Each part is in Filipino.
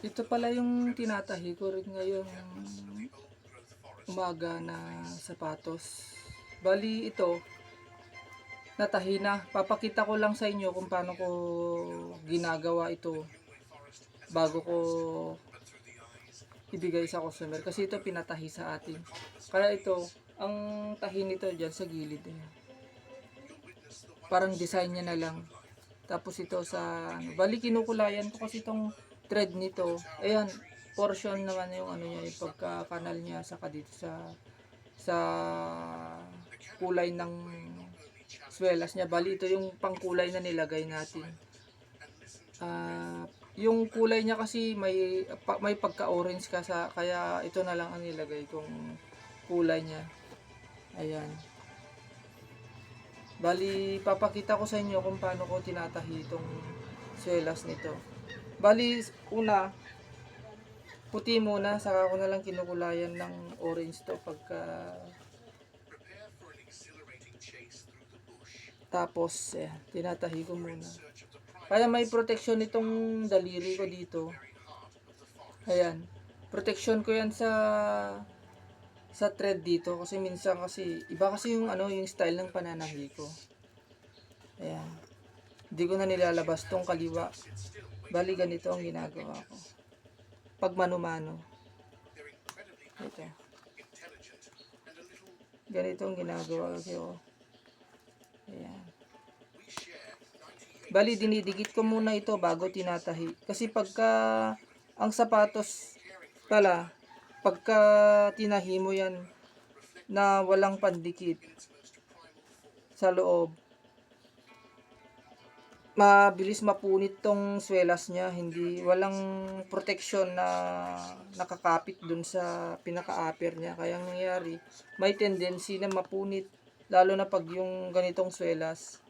Ito pala yung tinatahi ko rin ngayong umaga na sapatos. Bali ito, natahi na. Papakita ko lang sa inyo kung paano ko ginagawa ito bago ko ibigay sa customer. Kasi ito pinatahi sa atin. Kaya ito, ang tahi nito dyan sa gilid. Parang design niya na lang. Tapos ito sa, bali kinukulayan ko kasi itong thread nito. Ayan, portion naman yung ano niya, yung pagka-kanal niya saka dito sa kulay ng swelas niya. Bali ito yung pangkulay na nilagay natin. Yung kulay niya kasi may pagka-orange kaya ito na lang ang nilagay kong kulay niya. Ayan. Bali, papakita ko sa inyo kung paano ko tinatahi itong swelas nito. Bali, una, puti muna, saka ko na lang kinukulayan ng orange to pagka... Tapos, tinatahi ko muna. Kaya may protection itong daliri ko dito. Ayan. Protection ko yan sa thread dito kasi minsan kasi iba kasi yung ano yung style ng pananahi ko. Ayan. Hindi ko na nilalabas tong kaliwa. Bali ganito ang ginagawa ko. Pag mano-mano. Ito. Ganito ang ginagawa ko. Ayan. Bali dinidikit ko muna ito bago tinatahi. Kasi pagka ang sapatos pala, pagka tinahi mo yan na walang pandikit sa loob, mabilis mapunit tong swelas niya, hindi walang protection na nakakapit dun sa pinaka-upper niya. Kaya ang nangyayari, may tendency na mapunit lalo na pag yung ganitong swelas.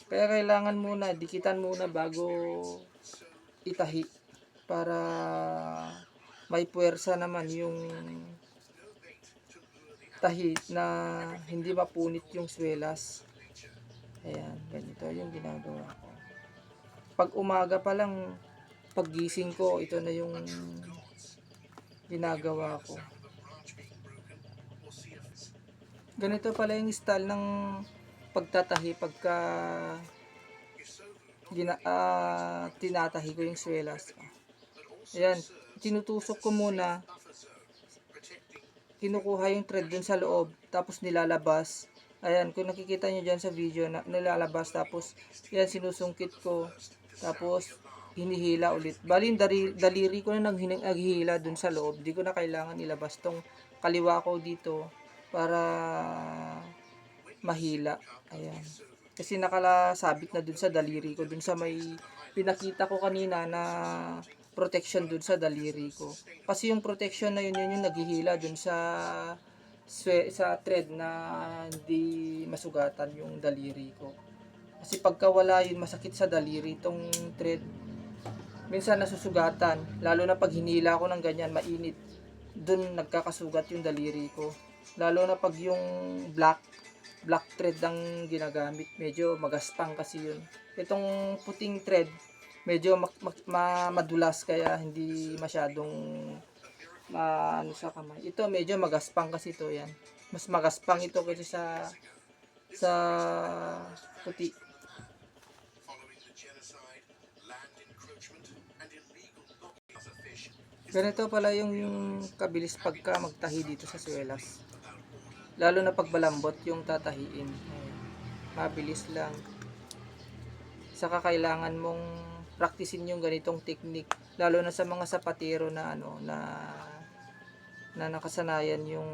Kaya kailangan muna dikitan muna bago itahi para may puwersa naman yung tahi na hindi mapunit yung swelas. Ayan, ganito yung ginagawa ko. Pag umaga pa lang, paggising ko, ito na yung ginagawa ko. Ganito pala yung style ng pagtatahi pagka tinatahi ko yung swelas. Ayan, tinutusok ko muna, kinukuha yung thread dun sa loob, tapos nilalabas. Ayan, kung nakikita nyo dyan sa video, nilalabas, tapos yan sinusungkit ko, tapos hinihila ulit. Bali, daliri ko na naghihila dun sa loob. Di ko na kailangan ilabas tong kaliwa ko dito para mahila. Ayan. Kasi nakalasabit na dun sa daliri ko, dun sa may pinakita ko kanina na protection dun sa daliri ko. Kasi yung protection na yun yung naghihila dun sa thread na hindi masugatan yung daliri ko. Kasi pagka wala yun, masakit sa daliri itong thread. Minsan nasusugatan, lalo na pag hinila ko ng ganyan, mainit. Dun nagkakasugat yung daliri ko. Lalo na pag yung black thread ang ginagamit, medyo magaspang kasi yun. Itong puting thread, medyo madulas kaya hindi masyadong ano sa kamay. Ito medyo magaspang kasi ito yan. Mas magaspang ito kaysa sa puti. Ganito pala yung kabilis pagka magtahi dito sa swelas. Lalo na pag malambot yung tatahiin. Mabilis lang. Saka kailangan mong praktisin yung ganitong technique lalo na sa mga sapatero na ano na nakasanayan yung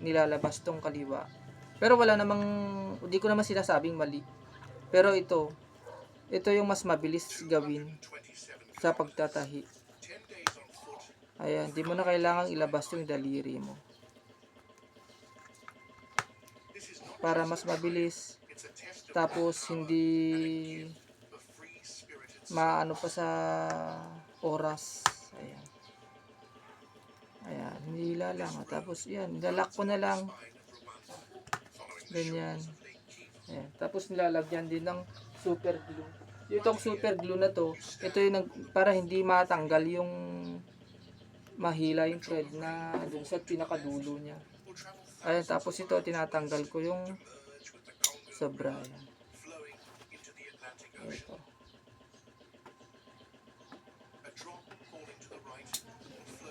nilalabas tong kaliwa. Pero wala namang, hindi ko naman sinasabing mali. Pero ito yung mas mabilis gawin sa pagtatahi. Ayan, di mo na kailangang ilabas yung daliri mo. Para mas mabilis. Tapos hindi maano pa sa oras. Ayan. Ayan, hinila lang. Tapos yan, lalak ko na lang. Ganyan. Ayan. Tapos nilalagyan din ng super glue. Itong super glue na to, ito yung para hindi matanggal yung mahila yung thread na dun sa pinakadulo niya. Ayan, tapos ito tinatanggal ko yung sobra. Ayan. Ito.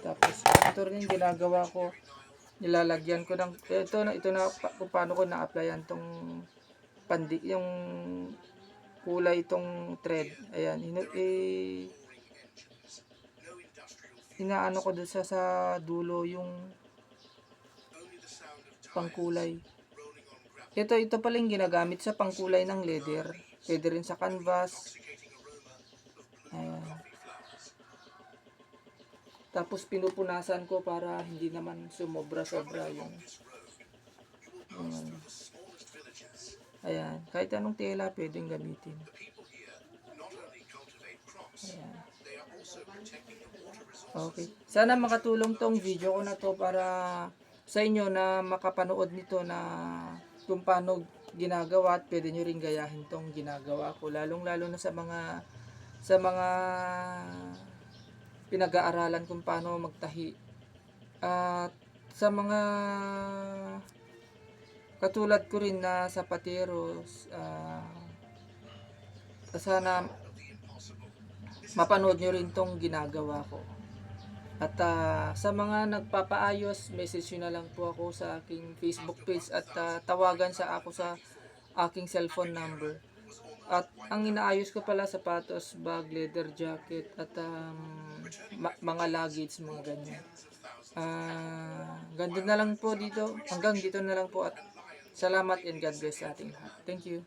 Tapos ito rin yung ginagawa ko. Nilalagyan ko ng ito na kung paano ko na-applyan tong yung kulay itong thread. Ayan, inaano ko doon sa dulo yung pangkulay. Ito pala yung ginagamit sa pangkulay ng leather. Pwede rin sa canvas. Ayan. Tapos pinupunasan ko para hindi naman sumobra-sobra yung ayan. Kahit anong tela pwedeng gamitin. Ayan. Okay. Sana makatulong tong video ko na to para sa inyo na makapanood nito na kung paano ginagawa at pwede nyo rin gayahin tong ginagawa ko. Lalong-lalo na sa mga pinag-aaralan kung paano magtahi. At sa mga katulad ko rin na sapateros, sana mapanood nyo rin tong ginagawa ko. At sa mga nagpapaayos, message nyo na lang po ako sa aking Facebook page at tawagan sa ako sa aking cellphone number. At ang inaayos ko pala sapatos, bag, leather jacket at mga luggage, mga ganyan. Ganito na lang po dito. Hanggang dito na lang po at salamat and God bless sa ating lahat. Thank you.